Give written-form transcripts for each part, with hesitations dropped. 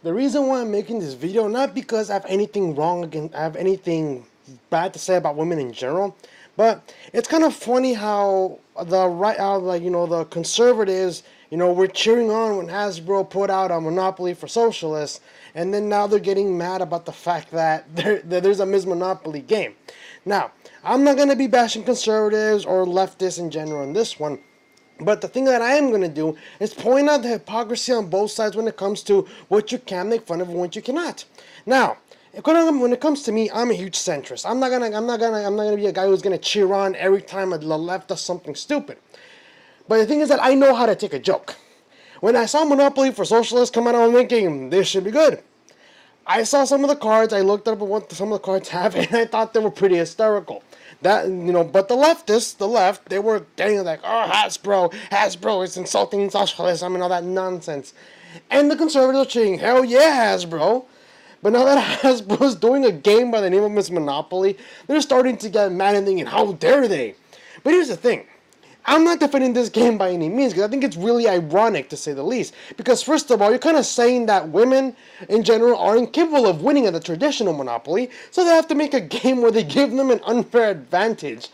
The reason why I'm making this video, not because I have anything wrong against, I have anything bad to say about women in general, but it's kind of funny how the right, how like the conservatives, were cheering on when Hasbro put out a monopoly for socialists, and then now they're getting mad about the fact that there's a Ms. Monopoly game. Now, I'm not gonna be bashing conservatives or leftists in general in this one. But the thing that I am going to do is point out the hypocrisy on both sides when it comes to what you can make fun of and what you cannot. Now, when it comes to me, I'm a huge centrist. I'm not gonna be a guy who's gonna cheer on every time the left does something stupid. But the thing is that I know how to take a joke. When I saw Monopoly for Socialists come out, I'm thinking this should be good. I saw some of the cards. I looked up at what some of the cards have, and I thought they were pretty hysterical. But the leftists, the left, they were getting like, oh, Hasbro is insulting socialism and all that nonsense. And the conservatives are saying, hell yeah, Hasbro. But now that Hasbro's doing a game by the name of Miss Monopoly, they're starting to get mad and thinking, how dare they? But here's the thing. I'm not defending this game by any means because I think it's really ironic to say the least. Because first of all, you're kind of saying that women in general are incapable of winning at the traditional Monopoly, so they have to make a game where they give them an unfair advantage.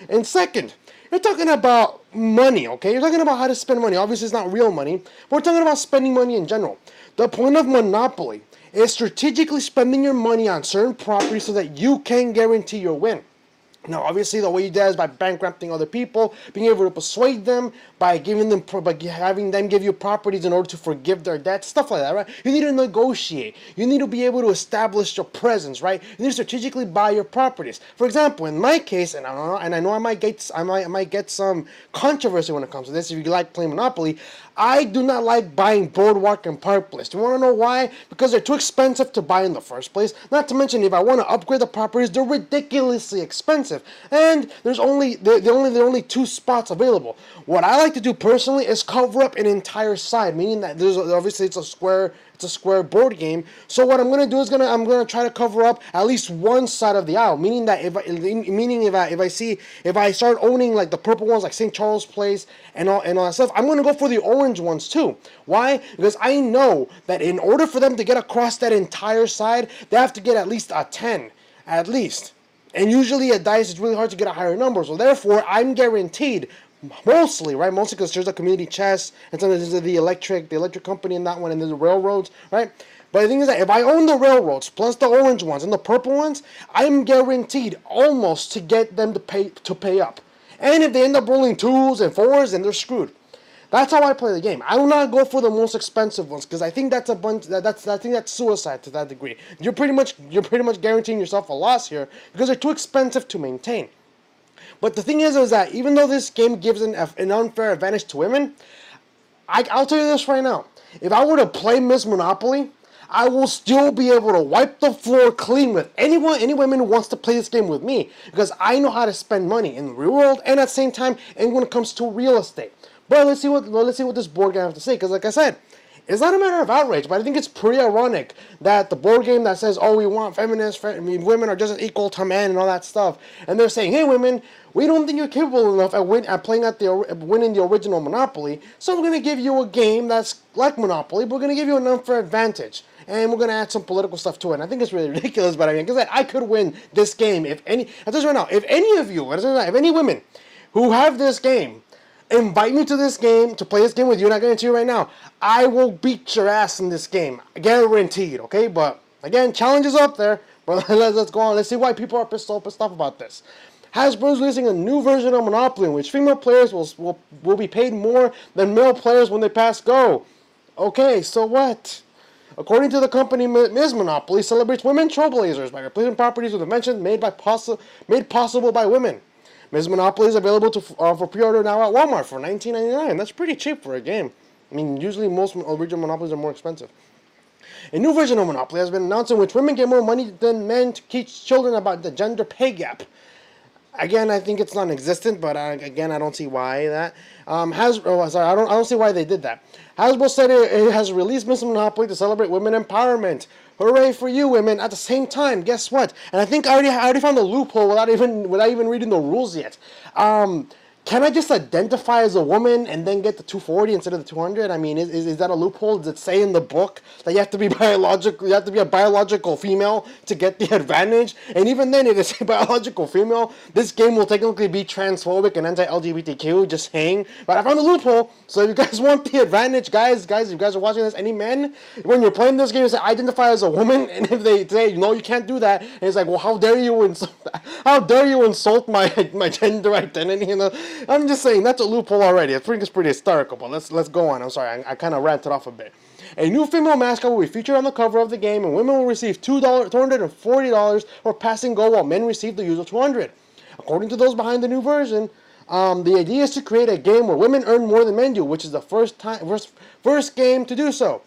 And second, you're talking about money, okay? You're talking about how to spend money. Obviously, it's not real money, but we're talking about spending money in general. The point of Monopoly is strategically spending your money on certain properties so that you can guarantee your win. Now, obviously, the way you do that is by bankrupting other people, being able to persuade them, by having them give you properties in order to forgive their debts, stuff like that, right? You need to negotiate. You need to be able to establish your presence, right? You need to strategically buy your properties. For example, in my case, and I know I might get some controversy when it comes to this. If you like playing Monopoly, I do not like buying Boardwalk and Park Place. Do you want to know why? Because they're too expensive to buy in the first place. Not to mention, if I want to upgrade the properties, they're ridiculously expensive. And there's only there are only two spots available. What I like to do personally is cover up an entire side, meaning that there's obviously it's a square board game. So what I'm gonna do is I'm gonna try to cover up at least one side of the aisle. Meaning that if I start owning like the purple ones like St. Charles Place and all that stuff, I'm gonna go for the orange ones too. Why? Because I know that in order for them to get across that entire side, they have to get at least a 10, at least. And usually at dice, it's really hard to get a higher number. So therefore, I'm guaranteed, mostly because there's a community chest, and sometimes there's the electric company in that one, and there's the railroads, right? But the thing is that if I own the railroads, plus the orange ones and the purple ones, I'm guaranteed almost to get them to pay up. And if they end up rolling 2s and 4s, then they're screwed. That's how I play the game. I do not go for the most expensive ones because I think that's a bunch. I think that's suicide to that degree. You're pretty much guaranteeing yourself a loss here because they're too expensive to maintain. But the thing is that even though this game gives an unfair advantage to women, I'll tell you this right now. If I were to play Miss Monopoly, I will still be able to wipe the floor clean with any woman who wants to play this game with me because I know how to spend money in the real world and at the same time and when it comes to real estate. But let's see what this board game has to say. Because like I said, it's not a matter of outrage, but I think it's pretty ironic that the board game that says, "Oh, we want women are just as equal to men and all that stuff," and they're saying, "Hey, women, we don't think you're capable enough at winning the original Monopoly, so we're gonna give you a game that's like Monopoly, but we're gonna give you an unfair advantage." And we're gonna add some political stuff to it. And I think it's really ridiculous, but I mean, because I could win this game if any. I tell you right now, if any of you, if any women who have this game invite me to this game, to play this game with you, and I guarantee you right now, I will beat your ass in this game. Guaranteed, okay? But, again, challenge is up there. But let's go on. Let's see why people are pissed off about this. Hasbro is releasing a new version of Monopoly in which female players will be paid more than male players when they pass Go. Okay, so what? According to the company, Ms. Monopoly celebrates women trailblazers by replacing properties with inventions made possible by women. Ms. Monopoly is available for pre-order now at Walmart for $19.99. That's pretty cheap for a game. I mean, usually most original Monopolies are more expensive. A new version of Monopoly has been announced in which women get more money than men to teach children about the gender pay gap. Again, I think it's non-existent, but again, I don't see why that. I don't see why they did that. Hasbro said it has released Miss Monopoly to celebrate women empowerment. Hooray for you, women! At the same time, guess what? And I think I already found a loophole without even reading the rules yet. can I just identify as a woman and then get the 240 instead of the 200? I mean, is that a loophole? Does it say in the book that you have to be biological? You have to be a biological female to get the advantage. And even then, if it's a biological female, this game will technically be transphobic and anti-LGBTQ. Just saying. But I found a loophole. So if you guys want the advantage, guys, if you guys are watching this, any men, when you're playing this game, you say identify as a woman, and if they say no, you can't do that, and it's like, well, how dare you insult my gender identity? You know. I'm just saying that's a loophole already. I think it's pretty hysterical, but let's go on. I'm sorry, I kind of ranted off a bit. A new female mascot will be featured on the cover of the game, and women will receive $240 for passing go, while men receive the usual $200. According to those behind the new version, the idea is to create a game where women earn more than men do, which is the first game to do so.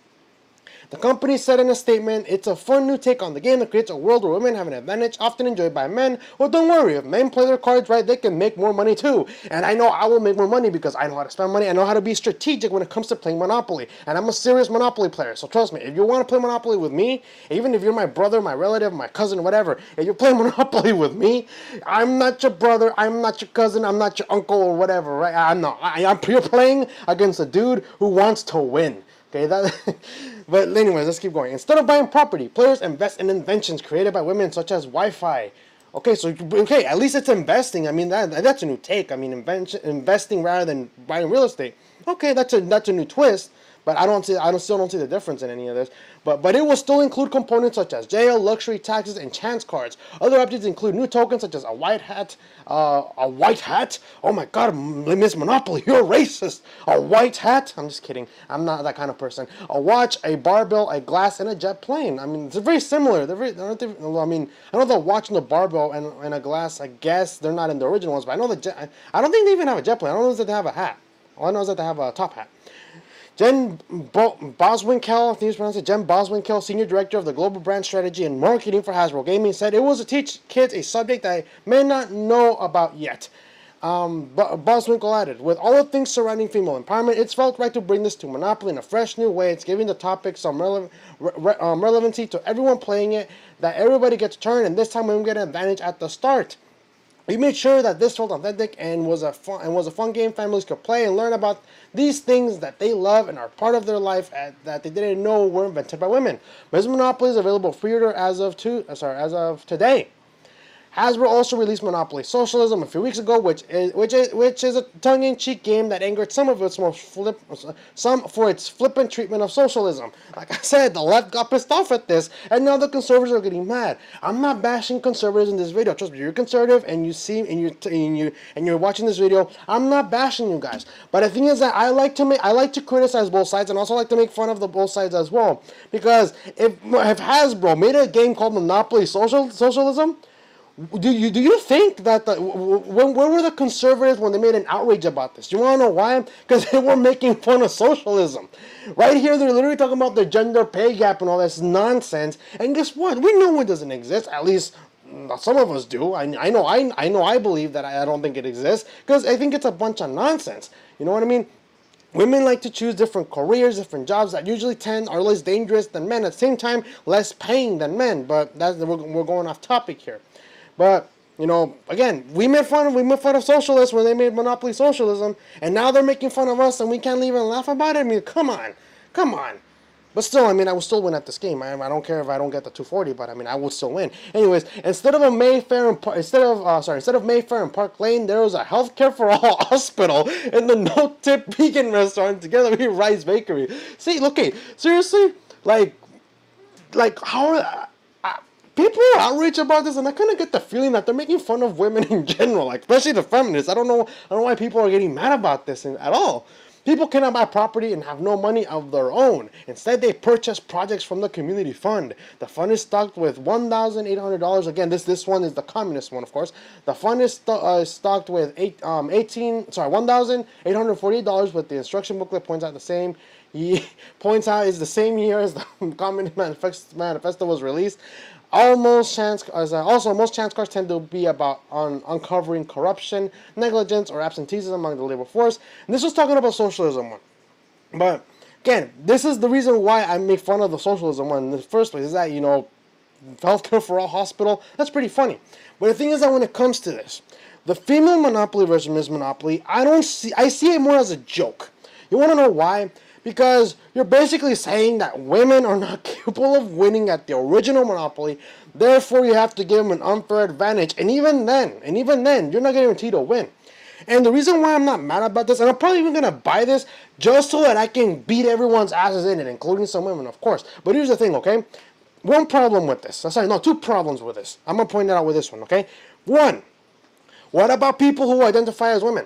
The company said in a statement, it's a fun new take on the game that creates a world where women have an advantage often enjoyed by men. Well, don't worry, if men play their cards right, they can make more money too. And I know I will make more money because I know how to spend money. I know how to be strategic when it comes to playing Monopoly. And I'm a serious Monopoly player. So trust me, if you want to play Monopoly with me, even if you're my brother, my relative, my cousin, whatever, if you're playing Monopoly with me, I'm not your brother, I'm not your cousin, I'm not your uncle or whatever, right? I'm not. You're playing against a dude who wants to win. Okay, but anyways, let's keep going. Instead of buying property, players invest in inventions created by women, such as Wi-Fi. Okay, at least it's investing. I mean, that's a new take. I mean, investing rather than buying real estate. Okay, that's a new twist. But still don't see the difference in any of this. But it will still include components such as jail, luxury taxes, and chance cards. Other updates include new tokens such as a white hat. A white hat? Oh my God, Miss Monopoly, you're racist. A white hat? I'm just kidding. I'm not that kind of person. A watch, a barbell, a glass, and a jet plane. I mean, it's very similar. I know the watch and the barbell and a glass. I guess they're not in the original ones, but I know the jet. I don't think they even have a jet plane. I don't know that they have a hat. All I know is that they have a top hat. Jen Boswinkel, I think it's pronounced it, Jen Boswinkel, Senior Director of the Global Brand Strategy and Marketing for Hasbro Gaming, said it was to teach kids a subject that I may not know about yet. Boswinkel added, with all the things surrounding female empowerment, it's felt right to bring this to Monopoly in a fresh new way. It's giving the topic some relevancy to everyone playing it, that everybody gets a turn, and this time we get an advantage at the start. We made sure that this felt authentic and was a fun game families could play and learn about these things that they love and are part of their life that they didn't know were invented by women. Ms. Monopoly is available pre-order as of today. Hasbro also released Monopoly Socialism a few weeks ago, which is a tongue-in-cheek game that angered some for its flippant treatment of socialism. Like I said, the left got pissed off at this, and now the conservatives are getting mad. I'm not bashing conservatives in this video. Trust me, you're conservative, and you're watching this video. I'm not bashing you guys, but the thing is that I like to criticize both sides, and also like to make fun of the both sides as well. Because if Hasbro made a game called Monopoly Socialism. Do you think that where were the conservatives when they made an outrage about this? Do you want to know why? Because they were making fun of socialism. Right here, they're literally talking about the gender pay gap and all this nonsense. And guess what? We know it doesn't exist. At least some of us do. I know. I believe that. I don't think it exists because I think it's a bunch of nonsense. You know what I mean? Women like to choose different careers, different jobs that usually are less dangerous than men. At the same time, less paying than men. But we're going off topic here. But, you know, again, we made fun of socialists when they made Monopoly Socialism, and now they're making fun of us, and we can't even laugh about it. I mean, come on. But still, I mean, I will still win at this game. I don't care if I don't get the 240, but I mean, I will still win. Anyways, instead of Mayfair and Park Lane, there was a Healthcare for All hospital in the no-tip vegan restaurant together with Rice Bakery. See, look, seriously, like how people are outraged about this, and I kind of get the feeling that they're making fun of women in general, like especially the feminists. I don't know why people are getting mad about this at all. People cannot buy property and have no money of their own. Instead, they purchase projects from the community fund. The fund is stocked with $1,800. Again, this one is the communist one, of course. The fund is stocked with $1,848. But the instruction booklet points out is the same year as the Communist Manifesto was released. Most chance cards tend to be about uncovering corruption, negligence, or absenteeism among the labor force. And this was talking about socialism one. But again, this is the reason why I make fun of the socialism one in the first place. Is that, Healthcare for All hospital? That's pretty funny. But the thing is that when it comes to this, The female monopoly versus men's monopoly, I see it more as a joke. You want to know why? Because you're basically saying that women are not capable of winning at the original monopoly, therefore you have to give them an unfair advantage, and even then, you're not guaranteed to win. And the reason why I'm not mad about this, and I'm probably even gonna buy this just so that I can beat everyone's asses in it, including some women, of course. But here's the thing, okay? One problem with this. Sorry, no, two problems with this. I'm gonna point it out with this one, okay? One, what about people who identify as women?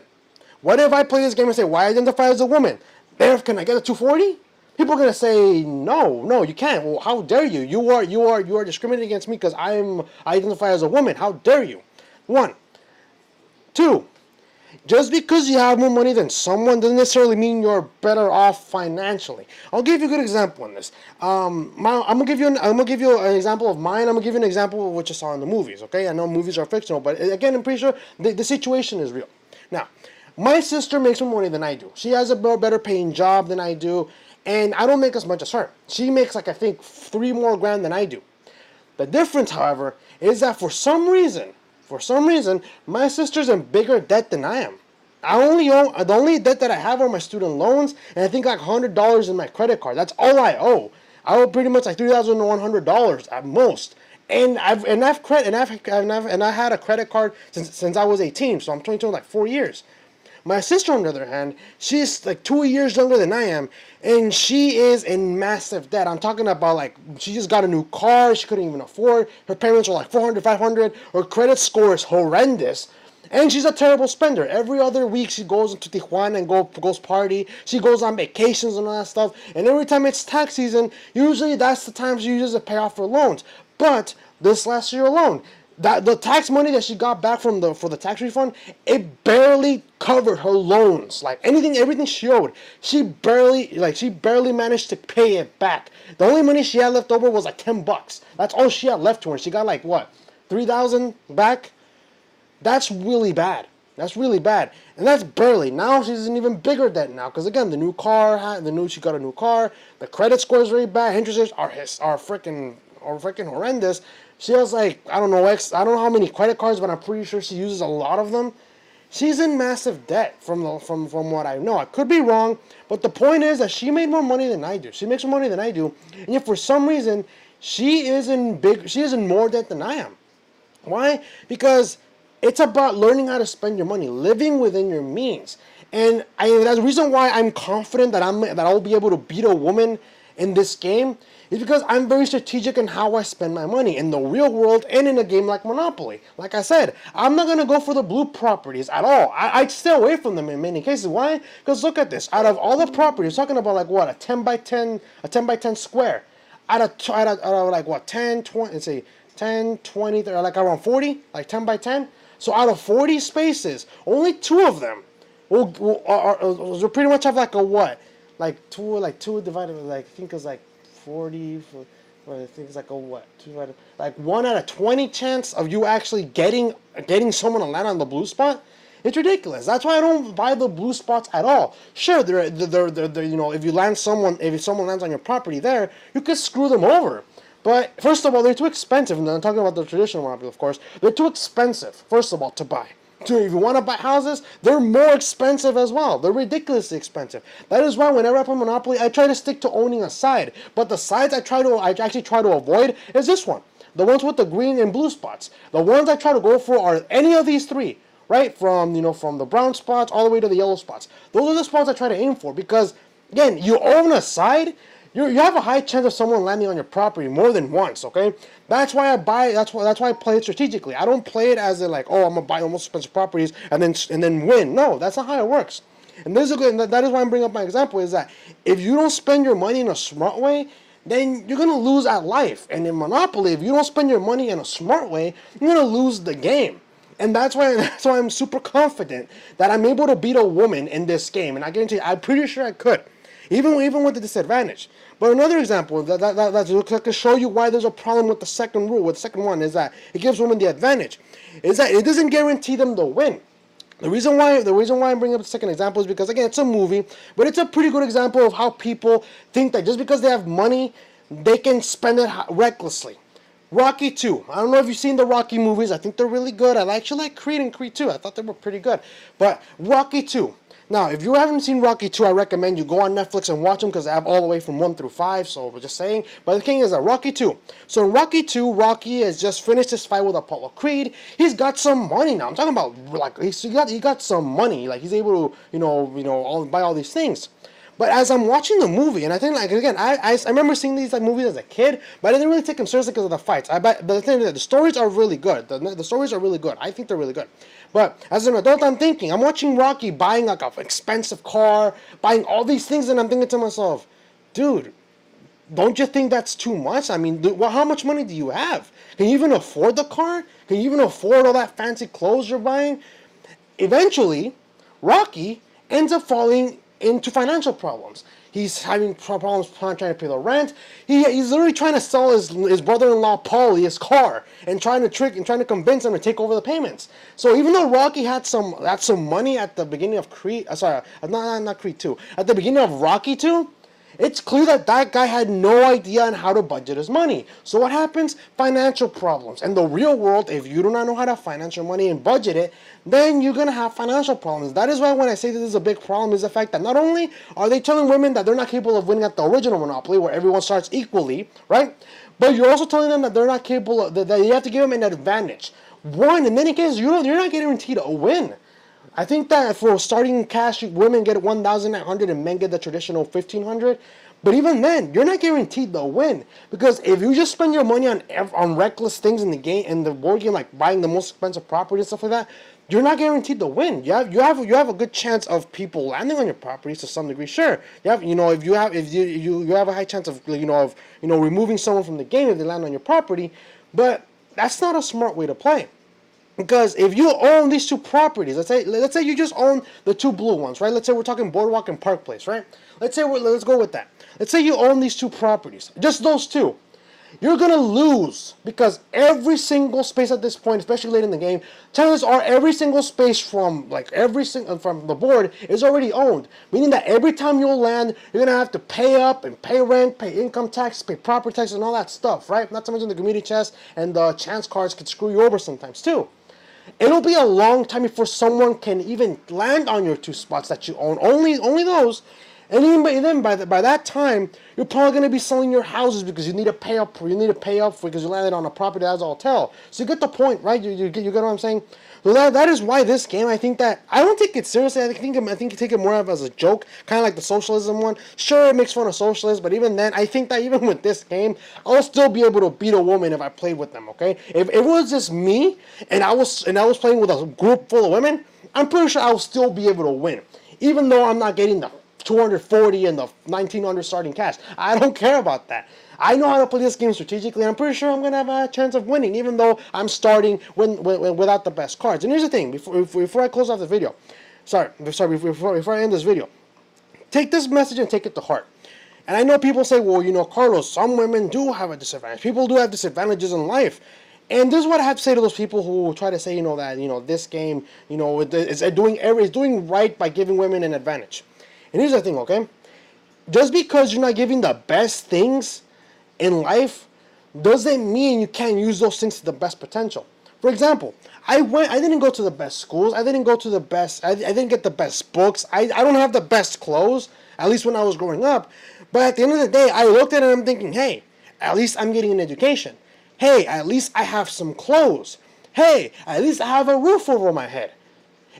What if I play this game and say, why identify as a woman? Can I get a 240? People are gonna say, no, you can't. Well, how dare you? You are discriminating against me because I identify as a woman. How dare you? One. Two. Just because you have more money than someone doesn't necessarily mean you're better off financially. I'll give you a good example on this. I'm gonna give you an example of mine. I'm gonna give you an example of what you saw in the movies. Okay, I know movies are fictional, but again, I'm pretty sure the situation is real. Now, my sister makes more money than I do. She has a better paying job than I do, and I don't make as much as her. She makes like I think 3 more grand than I do. The difference, however, is that for some reason, my sister's in bigger debt than I am. The only debt that I have are my student loans, and I think like $100 in my credit card. That's all I owe. I owe pretty much like $3,100 at most. And I've had a credit card since I was 18, so I'm 22 in like 4 years. My sister, on the other hand, she's like 2 years younger than I am, and she is in massive debt. I'm talking about like, she just got a new car she couldn't even afford. Her payments are like 400, 500. Her credit score is horrendous. And she's a terrible spender. Every other week she goes into Tijuana and goes party. She goes on vacations and all that stuff. And every time it's tax season, usually that's the time she uses to pay off her loans. But this last year alone, the tax money that she got back for the tax refund, it barely covered her loans. Like everything she owed, she barely managed to pay it back. The only money she had left over was like $10. That's all she had left to her. She got like what, 3,000 back? That's really bad. And that's barely. Now she's in even bigger debt now, because again, she got a new car. The credit score is very bad. Interest rates are freaking horrendous. She has like, I don't know how many credit cards, but I'm pretty sure she uses a lot of them. She's in massive debt from what I know. I could be wrong, but the point is that she made more money than I do. She makes more money than I do, and yet for some reason she is in more debt than I am. Why? Because it's about learning how to spend your money, living within your means. And that's the reason why I'm confident that I'll be able to beat a woman in this game, is because I'm very strategic in how I spend my money in the real world and in a game like Monopoly. Like I said, I'm not going to go for the blue properties at all. I'd stay away from them in many cases. Why? Because look at this. Out of all the properties, talking about like what, a 10 by 10 square. Out of like what, 10, 20, let's say 10, 20, like around 40, like 10 by 10. So out of 40 spaces, only 2 of them will pretty much have like a what? Like two divided by like, I think it's like 40, I think it's like a what? 2 divided, like 1 out of 20 chance of you actually getting someone to land on the blue spot. It's ridiculous. That's why I don't buy the blue spots at all. Sure, they're if someone lands on your property there, you could screw them over. But first of all, they're too expensive. And I'm talking about the traditional Monopoly, of course. They're too expensive, first of all, to buy. So if you want to buy houses, they're more expensive as well. They're ridiculously expensive. That is why whenever I play Monopoly, I try to stick to owning a side. But the sides I actually try to avoid is this one. The ones with the green and blue spots. The ones I try to go for are any of these 3. Right? From the brown spots all the way to the yellow spots. Those are the spots I try to aim for, because, again, you own a side, you have a high chance of someone landing on your property more than once, okay? That's why I play it strategically. I don't play it as I'm gonna buy the most expensive properties and then win. No, that's not how it works. And that is why I'm bringing up my example, is that if you don't spend your money in a smart way, then you're gonna lose at life. And in Monopoly, if you don't spend your money in a smart way, you're gonna lose the game. And that's why I'm super confident that I'm able to beat a woman in this game. And I guarantee you, I'm pretty sure I could. Even with the disadvantage. But another example that can show you why there's a problem with the second rule, with the second one, is that it gives women the advantage, is that it doesn't guarantee them the win. The reason why I'm bringing up the second example is because, again, it's a movie, but it's a pretty good example of how people think that just because they have money, they can spend it recklessly. Rocky 2. I don't know if you've seen the Rocky movies. I think they're really good. I actually like Creed and Creed 2. I thought they were pretty good. But Rocky 2. Now, if you haven't seen Rocky 2, I recommend you go on Netflix and watch them because I have all the way from 1 through 5. So we're just saying. But the thing is that Rocky 2. So in Rocky 2, Rocky has just finished his fight with Apollo Creed. He's got some money now. I'm talking about like he got some money. Like he's able to buy all these things. But as I'm watching the movie, and I think, like, again, I remember seeing these like movies as a kid, but I didn't really take them seriously because of the fights. But the thing is, the stories are really good. The stories are really good. I think they're really good. But as an adult, I'm watching Rocky buying like an expensive car, buying all these things, and I'm thinking to myself, dude, don't you think that's too much? I mean, how much money do you have? Can you even afford the car? Can you even afford all that fancy clothes you're buying? Eventually, Rocky ends up falling into financial problems. He's having problems trying to pay the rent. He's literally trying to sell his brother-in-law Paulie his car and trying to convince him to take over the payments. So even though Rocky had some money at the beginning of Creed, not Creed 2, at the beginning of Rocky 2, it's clear that guy had no idea on how to budget his money. So what happens? Financial problems. In the real world, if you do not know how to finance your money and budget it, then you're going to have financial problems. That is why when I say this is a big problem is the fact that not only are they telling women that they're not capable of winning at the original Monopoly where everyone starts equally, right? But you're also telling them that they're not capable of, that you have to give them an advantage. One, in many cases, you're not guaranteed a win. I think that for starting cash, women get 1,900 and men get the traditional 1,500. But even then, you're not guaranteed the win because if you just spend your money on reckless things in the game, in the board game, like buying the most expensive property and stuff like that, you're not guaranteed the win. You have a good chance of people landing on your properties to some degree. Sure, you have you have a high chance of removing someone from the game if they land on your property, but that's not a smart way to play. Because if you own these two properties, let's say you just own the two blue ones, right? Let's say we're talking Boardwalk and Park Place, right? Let's go with that. Let's say you own these two properties, just those two. You're gonna lose because every single space at this point, especially late in the game, chances are every single space from the board is already owned. Meaning that every time you'll land, you're gonna have to pay up and pay rent, pay income tax, pay property tax, and all that stuff, right? Not to mention the community chest and the chance cards could screw you over sometimes too. It'll be a long time before someone can even land on your two spots that you own. Only those. And even then, by that time, you're probably going to be selling your houses because you need to pay up. Because you landed on a property that has a hotel. So you get the point, right? You get what I'm saying. So that is why this game, I don't take it seriously. I think you take it more of as a joke, kind of like the socialism one. Sure, it makes fun of socialists, but even then, I think that even with this game, I'll still be able to beat a woman if I played with them. Okay, if it was just me and I was playing with a group full of women, I'm pretty sure I'll still be able to win, even though I'm not getting the 240 and the 1,900 starting cash. I don't care about that. I know how to play this game strategically. I'm pretty sure I'm going to have a chance of winning, even though I'm starting without the best cards. And here's the thing, before I close off the video, before I end this video, take this message and take it to heart. And I know people say, well, Carlos, some women do have a disadvantage. People do have disadvantages in life. And this is what I have to say to those people who try to say, that, this game, is doing right by giving women an advantage. And here's the thing, okay? Just because you're not giving the best things in life doesn't mean you can't use those things to the best potential. For example, I didn't go to the best schools. I didn't get the best books. I don't have the best clothes, at least when I was growing up. But at the end of the day, I looked at it and I'm thinking, hey, at least I'm getting an education. Hey, at least I have some clothes. Hey, at least I have a roof over my head.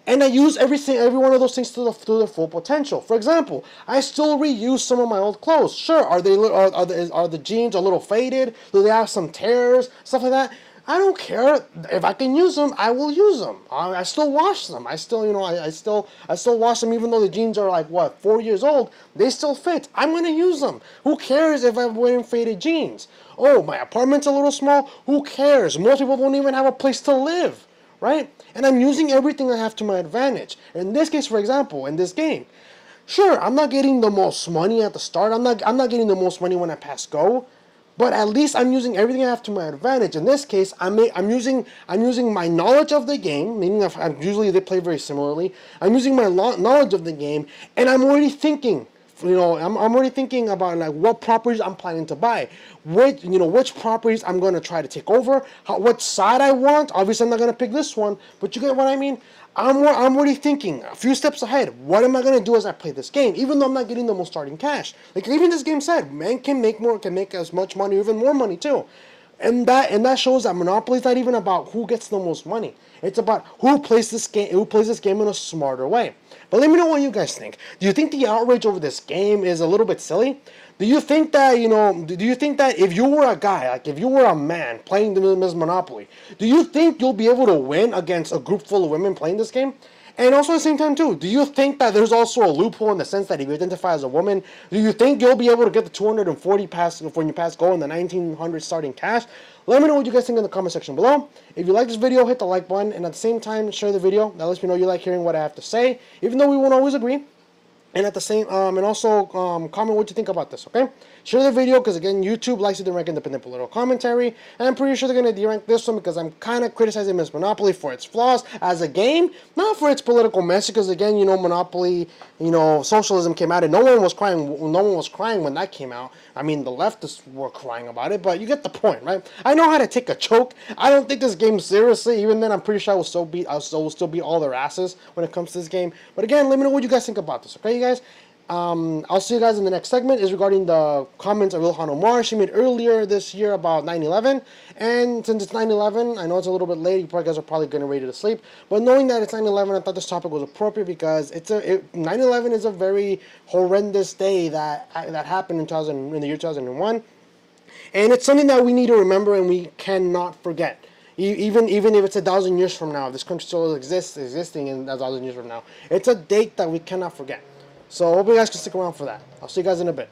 And I use every one of those things to their full potential. For example, I still reuse some of my old clothes. Sure, are the jeans a little faded? Do they have some tears? Stuff like that. I don't care. If I can use them, I will use them. I still wash them. I still wash them even though the jeans are 4 years old. They still fit. I'm gonna use them. Who cares if I'm wearing faded jeans? Oh, my apartment's a little small. Who cares? Most people don't even have a place to live. Right? And I'm using everything I have to my advantage. In this case, for example, in this game, sure, I'm not getting the most money at the start. I'm not getting the most money when I pass go, but at least I'm using everything I have to my advantage. In this case, I'm using my knowledge of the game, meaning usually they play very similarly. I'm using my knowledge of the game, and I'm already thinking I'm already thinking about like what properties I'm planning to buy, which properties I'm going to try to take over, what side I want. Obviously, I'm not going to pick this one, but you get what I mean. I'm already thinking a few steps ahead. What am I going to do as I play this game? Even though I'm not getting the most starting cash, like even this game said, man can make as much money, even more money too. And that shows that Monopoly is not even about who gets the most money. It's about who plays this game in a smarter way. But let me know what you guys think. Do you think the outrage over this game is a little bit silly? Do you think that if you were a guy, like if you were a man playing this Monopoly, do you think you'll be able to win against a group full of women playing this game? And also at the same time too, do you think that there's also a loophole in the sense that if you identify as a woman, do you think you'll be able to get the 240 pass when you pass go and the 1900 starting cash? Let me know what you guys think in the comment section below. If you like this video, hit the like button, and at the same time, share the video. That lets me know you like hearing what I have to say, even though we won't always agree. And at the same, and also comment what you think about this, okay? Share the video, because again, YouTube likes to derank independent political commentary, and I'm pretty sure they're going to derank this one because I'm kind of criticizing Miss Monopoly for its flaws as a game, not for its political message, because again, Monopoly, socialism came out, and no one was crying when that came out. I mean, the leftists were crying about it, but you get the point, right? I know how to take a choke. I don't take this game seriously. Even then, I'm pretty sure I will still beat all their asses when it comes to this game. But again, let me know what you guys think about this, okay, you guys? I'll see you guys in the next segment. Is regarding the comments of Ilhan Omar she made earlier this year about 9/11. And since it's 9/11, I know it's a little bit late. You guys are probably getting ready to sleep. But knowing that it's 9/11, I thought this topic was appropriate because 9/11 is a very horrendous day that happened in the year 2001, and it's something that we need to remember and we cannot forget. Even if it's 1,000 years from now, if this country still existing in 1,000 years from now, it's a date that we cannot forget. So I hope you guys can stick around for that. I'll see you guys in a bit.